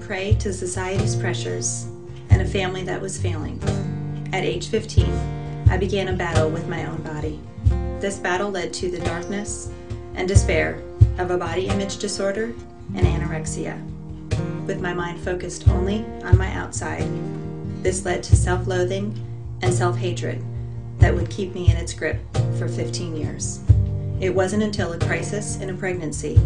prey to society's pressures and a family that was failing. At age 15, I began a battle with my own body. This battle led to the darkness and despair of a body image disorder and anorexia. With my mind focused only on my outside, this led to self-loathing and self-hatred that would keep me in its grip for 15 years. It wasn't until a crisis in a pregnancy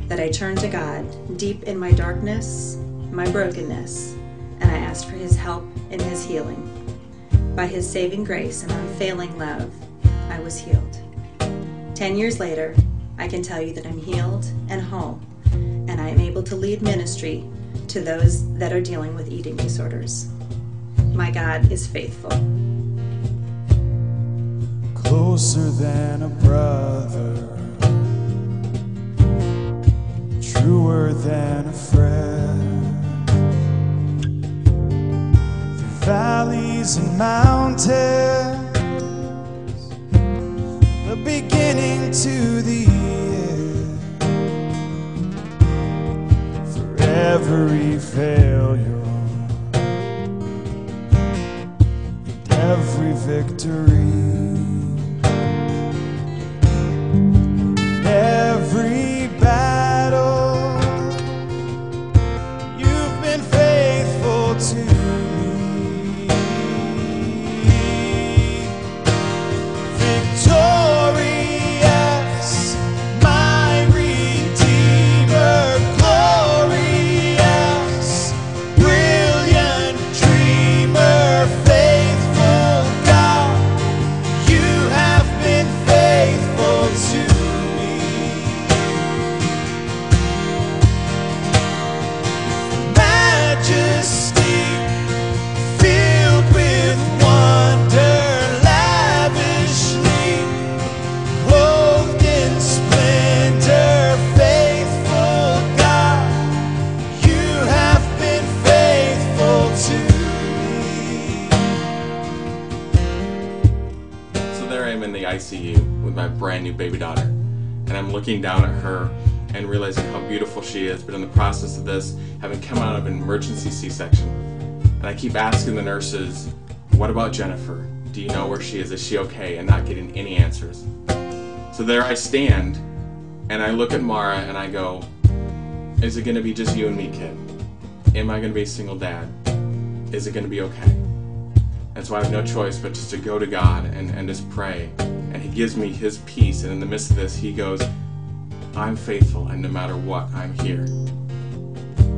that I turned to God deep in my darkness, my brokenness, and I asked for His help in His healing. By His saving grace and unfailing love, I was healed. 10 years later, I can tell you that I'm healed and whole, and I am able to lead ministry to those that are dealing with eating disorders. My God is faithful. Closer than a brother, truer than a friend. Through valleys and mountains, the beginning to the end. For every failure, and every victory, every battle, you've been faithful to me. Victorious, my Redeemer, glorious, brilliant dreamer, faithful God, you have been faithful to me. Majesty, filled with wonder, lavishly clothed in splendor, faithful God, you have been faithful to me. So there I am in the ICU with my brand new baby daughter, and I'm looking down at her and realizing how beautiful she is, but in the process of this, having come out of an emergency C-section. And I keep asking the nurses, what about Jennifer? Do you know where she is? Is she okay? And not getting any answers. So there I stand, and I look at Mara and I go, is it going to be just you and me, kid? Am I going to be a single dad? Is it going to be okay? And so I have no choice but just to go to God and just pray. And He gives me His peace, and in the midst of this, He goes, I'm faithful, and no matter what, I'm here.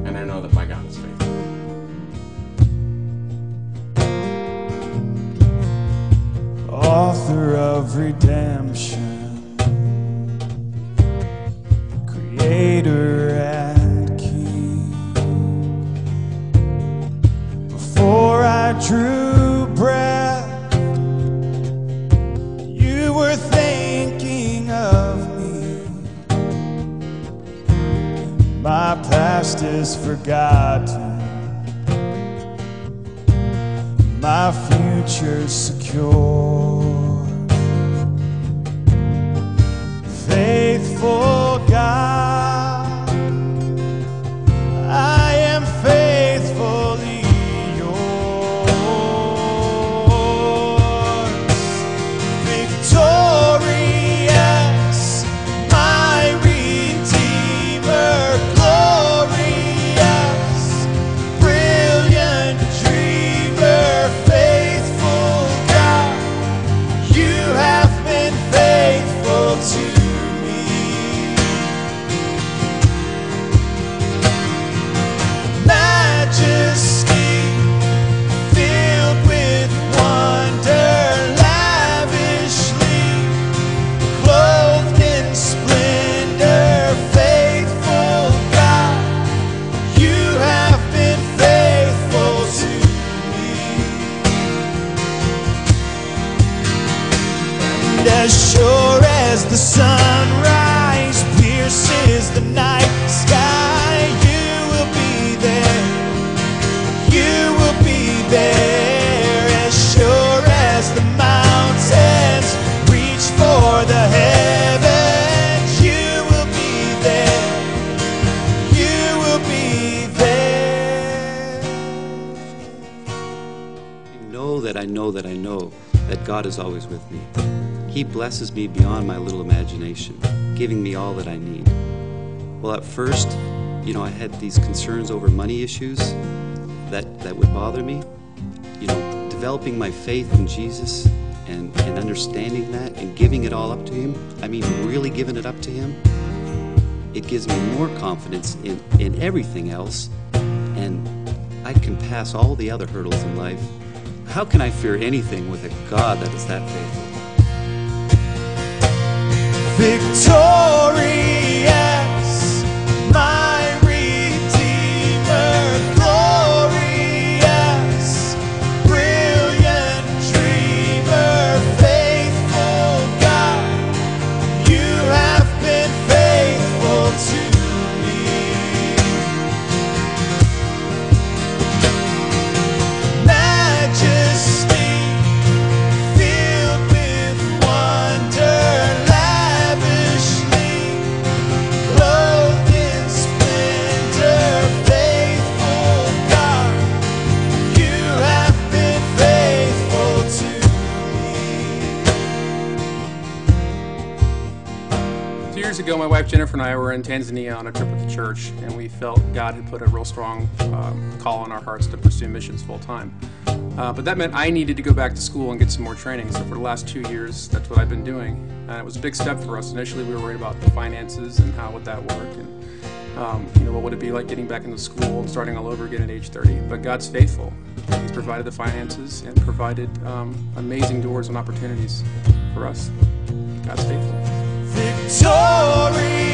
And I know that my God is faithful. Author of redemption, Creator and King. Before I drew breath, you were thinking of me. My past is forgotten, my future's secure. Faithful God, I am faithfully yours. Victorious, my Redeemer, glorious, brilliant dreamer, faithful God, you have been faithful to me. I know that God is always with me. He blesses me beyond my little imagination, giving me all that I need. Well, at first, I had these concerns over money issues that would bother me. Developing my faith in Jesus and understanding that and giving it all up to Him, really giving it up to Him, it gives me more confidence in everything else, and I can pass all the other hurdles in life. How can I fear anything with a God that is that faithful? Victorious, my Redeemer, glorious, brilliant dreamer, faithful God, you have been faithful to me. Majesty, filled with wonder, lavishly clothed in splendor, faithful God, you have been faithful to me. 2 years ago, my wife Jennifer and I were in Tanzania on a trip with the church, and we felt God had put a real strong call on our hearts to pursue missions full time. But that meant I needed to go back to school and get some more training. So for the last 2 years, that's what I've been doing. And it was a big step for us. Initially, we were worried about the finances and how would that work, and what would it be like getting back into school and starting all over again at age 30. But God's faithful. He's provided the finances and provided amazing doors and opportunities for us. God's faithful. Victorious.